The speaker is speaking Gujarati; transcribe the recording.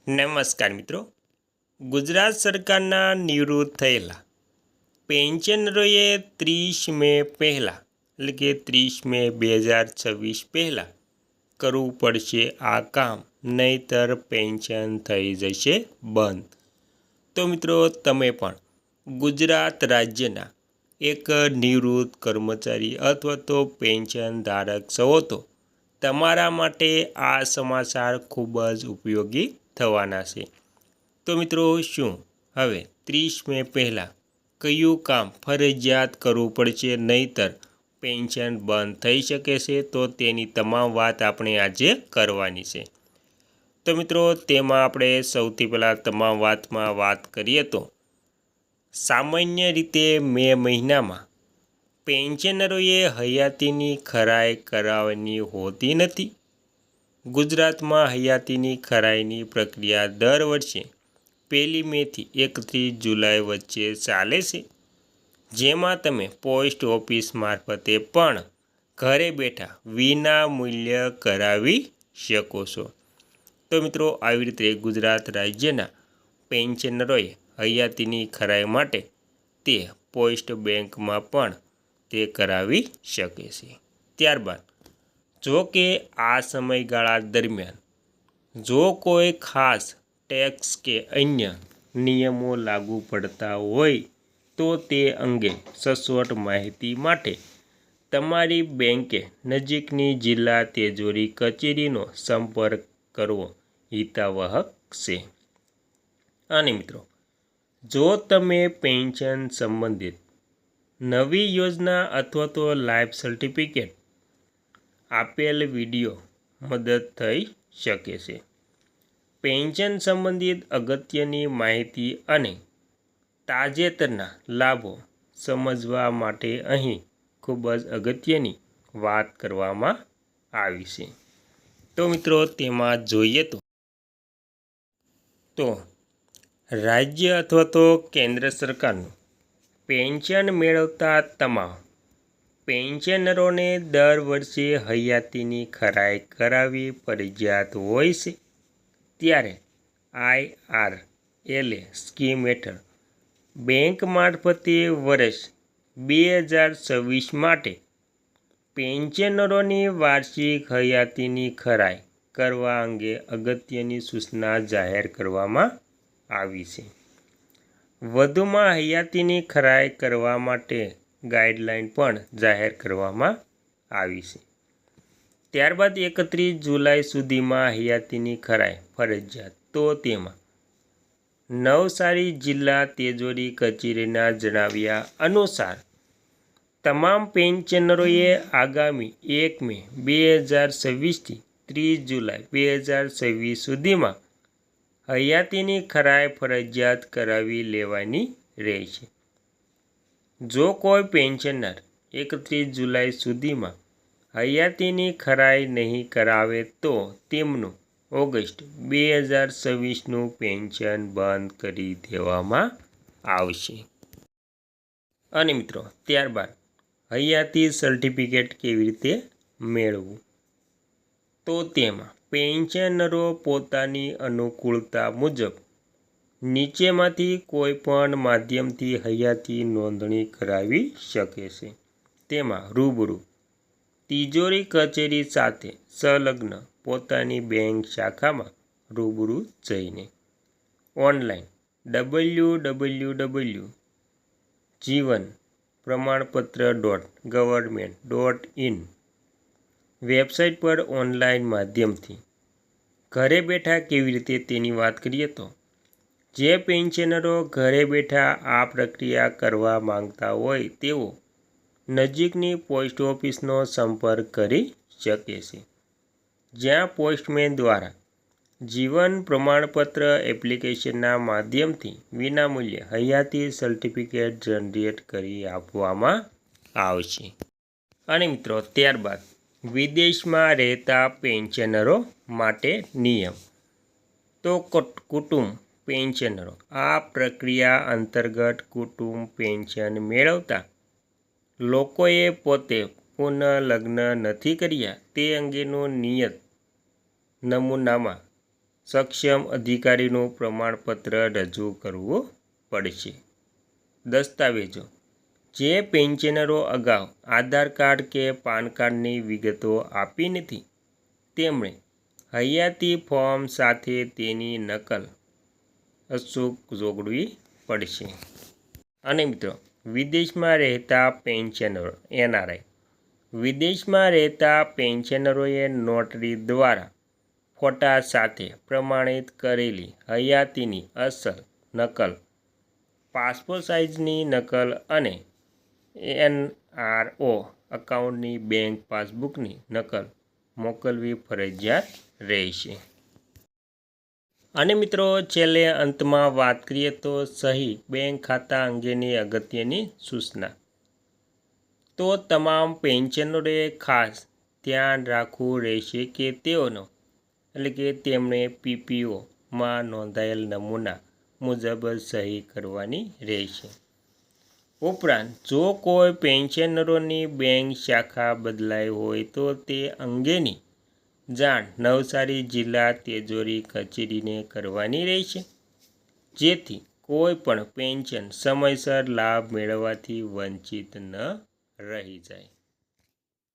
નમસ્કાર મિત્રો, ગુજરાત સરકારના નિવૃત્ત થયેલા પેન્શનરોએ 30 મે પહેલાં એટલે કે 30 મે 2026 પહેલાં કરવું પડશે આ કામ, નહીંતર પેન્શન થઈ જશે બંધ. તો મિત્રો, તમે પણ ગુજરાત રાજ્યના એક નિવૃત્ત કર્મચારી અથવા તો પેન્શન ધારક છો તો તમારા માટે આ સમાચાર ખૂબ જ ઉપયોગી થવાના છે. તો મિત્રો, શું હવે 30 મે પહેલાં કયું કામ ફરજિયાત કરવું પડશે, નહીંતર પેન્શન બંધ થઈ શકે છે? તો તેની તમામ વાત આપણે આજે કરવાની છે. તો મિત્રો, તેમાં આપણે સૌથી પહેલાં તમામ વાતમાં વાત કરીએ તો સામાન્ય રીતે મે મહિનામાં પેન્શનરોએ હયાતીની ખરાઈ કરાવવાની હોતી નથી. ગુજરાતમાં હયાતીની ખરાઈની પ્રક્રિયા દર વર્ષે 1 મેથી 31 જુલાઈ વચ્ચે ચાલે છે, જેમાં તમે પોસ્ટ ઓફિસ મારફતે પણ ઘરે બેઠા વિના મૂલ્ય કરાવી શકો છો. તો મિત્રો, આવી રીતે ગુજરાત રાજ્યના પેન્શનરોએ હયાતીની ખરાઈ માટે તે પોસ્ટ બેંકમાં પણ તે કરાવી શકે છે. ત્યારબાદ જો કે આ સમયગાળા દરમિયાન જો કોઈ ખાસ ટેક્સ કે અન્ય નિયમો લાગુ પડતા હોય તો તે અંગે સચોટ માહિતી માટે તમારી બેંકે નજીકની જિલ્લા તિજોરી કચેરીનો સંપર્ક કરવો હિતાવહ છે. અને મિત્રો, જો તમે પેન્શન સંબંધિત નવી યોજના અથવા તો લાઈફ સર્ટિફિકેટ આપેલ વિડીયો મદદ થઈ શકે છે. પેન્શન સંબંધિત અગત્યની માહિતી અને તાજેતરના લાભો સમજવા માટે અહીં ખૂબ જ અગત્યની વાત કરવામાં આવી છે. તો મિત્રો, તેમાં જોઈએ તો રાજ્ય અથવા તો કેન્દ્ર સરકારનું પેન્શન મેળવતા તમામ પેન્શનરોને દર વર્ષે હયાતીની ખરાઈ કરાવવી ફરજિયાત હોય છે. ત્યારે IRLA સ્કીમ હેઠળ બેંક મારફતે વર્ષ 2026 માટે પેન્શનરોની વાર્ષિક હયાતીની ખરાઈ કરવા અંગે અગત્યની સૂચના જાહેર કરવામાં આવી છે. વધુમાં હયાતીની ખરાઈ કરવા માટે ગાઈડલાઈન પણ જાહેર કરવામાં આવી છે. ત્યારબાદ 31 જુલાઈ સુધીમાં હયાતીની ખરાઈ ફરજિયાત. તો તેમાં નવસારી જિલ્લા તિજોરી કચેરીના જણાવ્યા અનુસાર તમામ પેન્શનરોએ આગામી 1 મે 2026થી 30 જુલાઈ 2026 સુધીમાં હયાતીની ખરાઈ ફરજિયાત કરાવી લેવાની રહેશે. જો કોઈ પેન્શનર 31 જુલાઈ સુધીમાં હયાતીની ખરાઈ નહીં કરાવે તો તેમનું ઓગસ્ટ 2026નું પેન્શન બંધ કરી દેવામાં આવશે. અને મિત્રો, ત્યારબાદ હયાતી સર્ટિફિકેટ કેવી રીતે મેળવવું? તો તેમાં પેન્શનરો પોતાની અનુકૂળતા મુજબ નીચેમાંથી કોઈ પણ માધ્યમથી હયાતી નોંધણી કરાવી શકે છે. તેમાં રૂબરૂ તિજોરી કચેરી સાથે સંલગ્ન પોતાની બેંક શાખામાં રૂબરૂ જઈને, ઓનલાઈન www.jivanpramanpatra.government.in વેબસાઇટ પર ઓનલાઈન માધ્યમથી ઘરે બેઠા કેવી રીતે તેની વાત કરીએ તો જે પેન્શનરો ઘરે બેઠા આ પ્રક્રિયા કરવા માંગતા હોય તેઓ નજીકની પોસ્ટ ઓફિસનો સંપર્ક કરી શકે છે, જ્યાં પોસ્ટમેન દ્વારા જીવન પ્રમાણપત્ર એપ્લિકેશનના માધ્યમથી વિનામૂલ્યે હયાતી સર્ટિફિકેટ જનરેટ કરી આપવામાં આવશે. અને મિત્રો, ત્યારબાદ વિદેશમાં રહેતા પેન્શનરો માટે નિયમ. તો કુટુંબ પેન્શનરો આ પ્રક્રિયા અંતર્ગત કુટુંબ પેન્શન મેળવતા લોકોએ પોતે પુનઃલગ્ન નથી કર્યા તે અંગેનું નિયત નમૂનામાં સક્ષમ અધિકારીનું પ્રમાણપત્ર રજૂ કરવું પડશે. દસ્તાવેજો: જે પેન્શનરો અગાઉ આધાર કાર્ડ કે પાન કાર્ડની વિગતો આપી નથી તેમણે હયાતી ફોર્મ સાથે તેની નકલ અચૂક જોડવી પડશે. અને મિત્રો, વિદેશમાં રહેતા પેન્શનરો NRI વિદેશમાં રહેતા પેન્શનરોએ નોટરી દ્વારા ફોટા સાથે પ્રમાણિત કરેલી હયાતીની અસલ નકલ, પાસપોર્ટ સાઇઝની નકલ અને NRO એકાઉન્ટની બેંક પાસબુકની નકલ મોકલવી ફરજિયાત રહેશે. અને મિત્રો, છેલ્લે અંતમાં વાત કરીએ તો સહી બેંક ખાતા અંગેની અગત્યની સૂચના. તો તમામ પેન્શનરોએ ખાસ ધ્યાન રાખવું રહેશે કે તેઓનો તેમણે PPOમાં નોંધાયેલ નમૂના મુજબ જ સહી કરવાની રહેશે. ઉપરાંત જો કોઈ પેન્શનરોની બેંક શાખા બદલાઈ હોય તો તે અંગેની જાણ નવસારી જિલ્લા તિજોરી કચેરીને કરવાની રહેશે, જેથી કોઈ પણ પેન્શન સમયસર લાભ મેળવવાથી વંચિત ન રહી જાય.